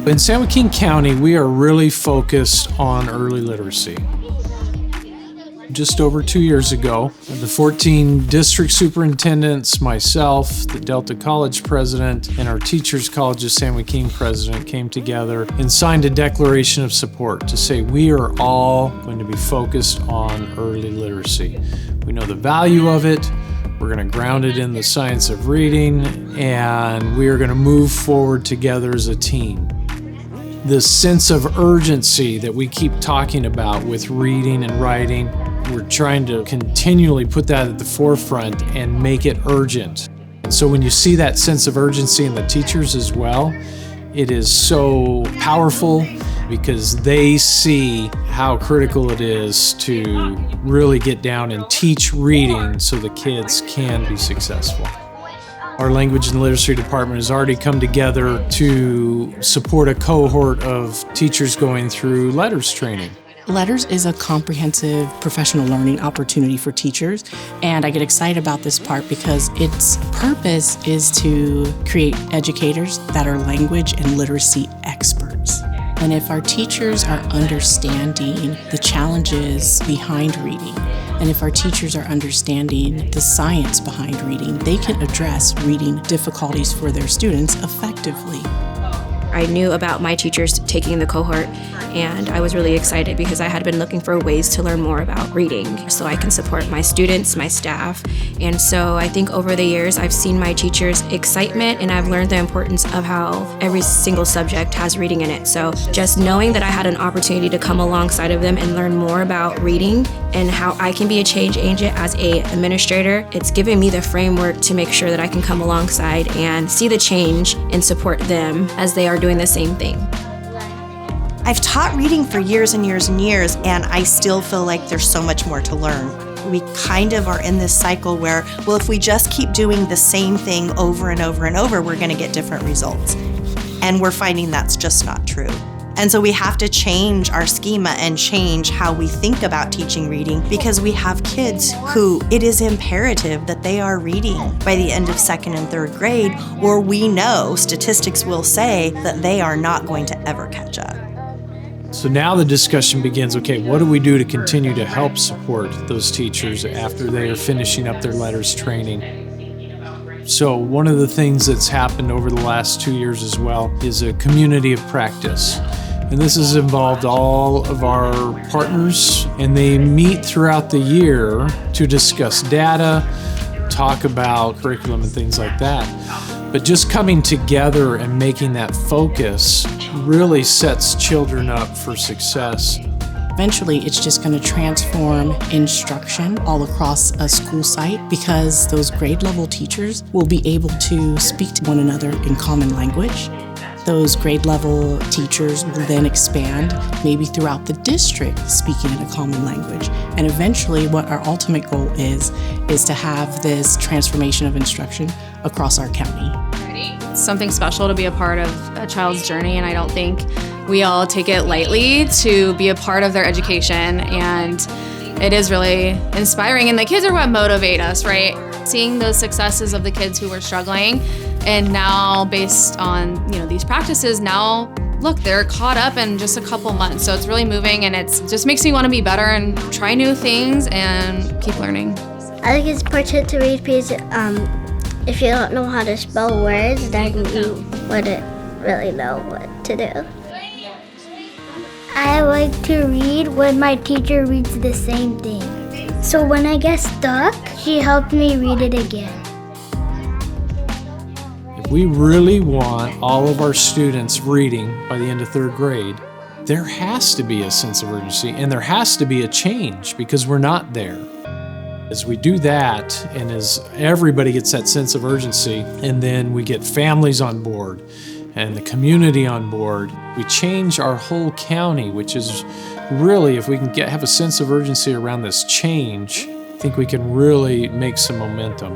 In San Joaquin County, we are really focused on early literacy. Just over 2 years ago, the 14 district superintendents, myself, the Delta College president, and our Teachers College of San Joaquin president came together and signed a declaration of support to say we are all going to be focused on early literacy. We know the value of it. We're going to ground it in the science of reading, and we are going to move forward together as a team. This sense of urgency that we keep talking about with reading and writing, we're trying to continually put that at the forefront and make it urgent. And so when you see that sense of urgency in the teachers as well, it is so powerful because they see how critical it is to really get down and teach reading so the kids can be successful. Our language and literacy department has already come together to support a cohort of teachers going through LETRS training. LETRS is a comprehensive professional learning opportunity for teachers, and I get excited about this part because its purpose is to create educators that are language and literacy experts. And if our teachers are understanding the challenges behind reading, and if our teachers are understanding the science behind reading, they can address reading difficulties for their students effectively. I knew about my teachers taking the cohort, and I was really excited because I had been looking for ways to learn more about reading so I can support my students, my staff. And so I think over the years I've seen my teachers' excitement, and I've learned the importance of how every single subject has reading in it. So just knowing that I had an opportunity to come alongside of them and learn more about reading and how I can be a change agent as an administrator, it's given me the framework to make sure that I can come alongside and see the change and support them as they are doing the same thing. I've taught reading for years and years and years, and I still feel like there's so much more to learn. We kind of are in this cycle where, well, if we just keep doing the same thing over and over and over, we're going to get different results. And we're finding that's just not true. And so we have to change our schema and change how we think about teaching reading, because we have kids who it is imperative that they are reading by the end of 2nd and 3rd grade, or we know statistics will say that they are not going to ever catch up. So now the discussion begins, okay, what do we do to continue to help support those teachers after they are finishing up their LETRS training? So one of the things that's happened over the last 2 years as well is a community of practice. And this has involved all of our partners, and they meet throughout the year to discuss data, talk about curriculum and things like that. But just coming together and making that focus really sets children up for success. Eventually, it's just going to transform instruction all across a school site, because those grade level teachers will be able to speak to one another in common language. Those grade level teachers will then expand maybe throughout the district, speaking in a common language. And eventually what our ultimate goal is to have this transformation of instruction across our county. It's something special to be a part of a child's journey, and I don't think we all take it lightly to be a part of their education, and it is really inspiring, and the kids are what motivate us, right? Seeing those successes of the kids who were struggling, and now based on these practices, now look, they're caught up in just a couple months. So it's really moving, and it just makes me want to be better and try new things and keep learning. I think it's important to read because if you don't know how to spell words, then you wouldn't really know what to do. I like to read when my teacher reads the same thing. So when I get stuck, she helped me read it again. If we really want all of our students reading by the end of 3rd grade, there has to be a sense of urgency, and there has to be a change because we're not there. As we do that, and as everybody gets that sense of urgency, and then we get families on board and the community on board, we change our whole county, which is really, if we can have a sense of urgency around this change, I think we can really make some momentum.